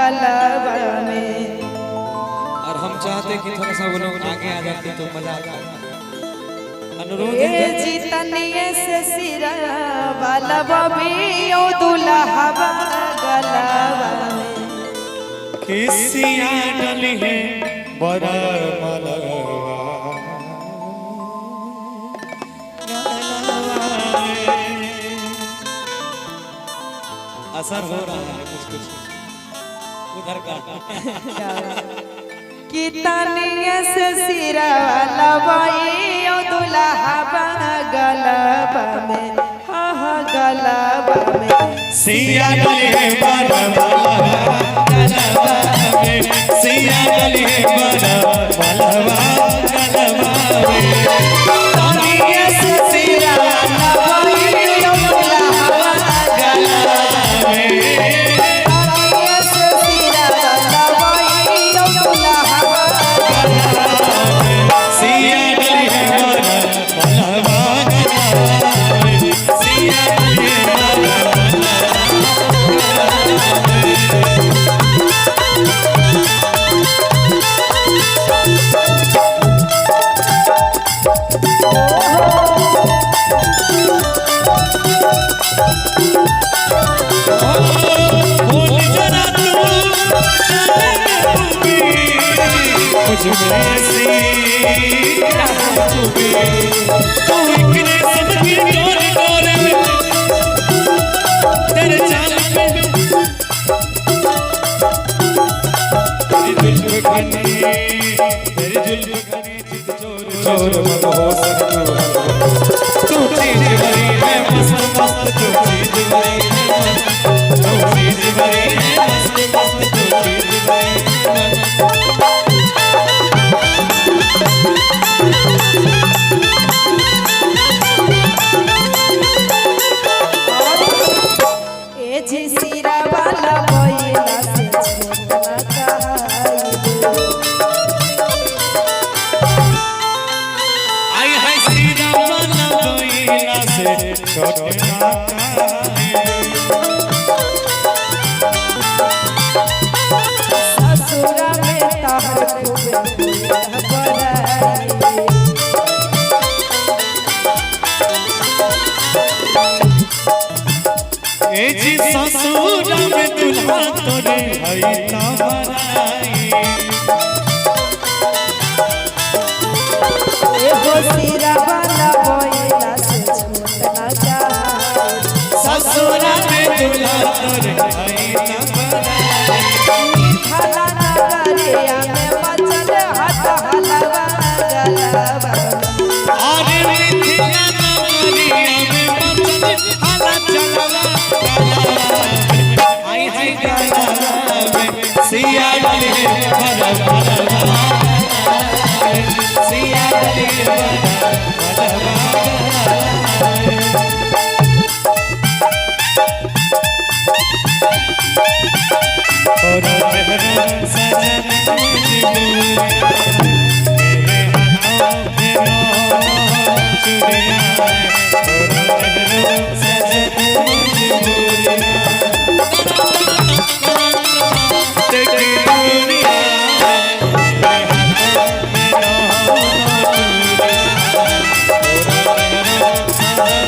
गलबा में। और हम चाहते कि थोड़ा सा वो लोग आगे आ जाते तो मजा आता। अनुरोध है जीतनिए से सिरा वाला बबी ओ दुल्हा गलबा में। किसियां डली है बड़ा मलवा असर हो रहा है कुछ कुछ उधर का कितनिए से सिरा वाला बबी ओ दुल्हा गलबा में। हाँ गलबा में सिया डली है बड़ा मलवा गलवा में। सिया डली है बड़ा मलवा गलवा में। कितनिए से सिरा वाला बबी ओ दुल्हा गलबा में। कितनिए से सिरा वाला बबी ओ दुल्हा गलबा में। सिया डली है बड़ा मलवा गलवा में। सिया डली है बड़ा चोर मत हो सकता तू चीज बड़ी है मस्त मस्त तू चीज बड़ी है मस्त तू चीज बड़ी है मस्त मस्त तू चीज बड़ी है ए जी सिरा वाला बोइला से छोटना कहाई। आई है सीधा वाला बोइला से छोटना ससुरा में तहर खूबे बड़ाई। ए जी ससुर में दुल्हा तोरे हई तमराई। एगो सिरा वाला बोइला से छोटना कहाई। ससुर में दुल्हा तोरे हई तमराई। खाला नगरिया में मचल हट हलवा गलबा में। अरे मिथिला नगरिया में मचल हला चलवा आई है गलवा में। सिया डली है बड़ा मलवा सिया डली है बड़ा मलवा और मेहरा सजन मेरे हाथों में चूड़ियां और मेहरा सजन तेरी दूरियां मेरे हाथों में चूड़ियां और मेहरा सजन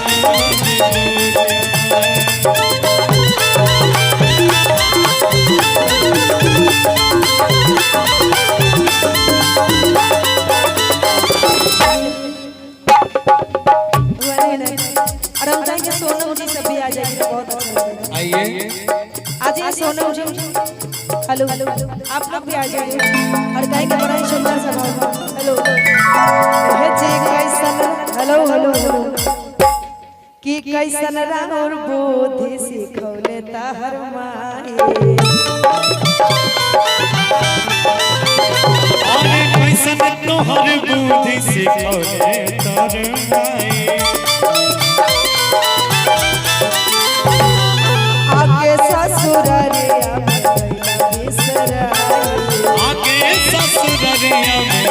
और हम चाहेंगे सोनम जी से भी आ जाएंगे तो बहुत अच्छा लगेगा। आइए आ जाइए सोनम जी। हेलो आप लोग भी आ जाइए और गाएंगे बड़ा ही सुंदर सा गाना। हेलो हे जी कैसन हेलो हेलो कि कैसन राउर बुद्धि सिखौले ताहर माई। अरे कैसन तोहर बुद्धि सिखौले तोर माई। आगे ससुररिया में गइला बिसराई। आगे ससुररिया में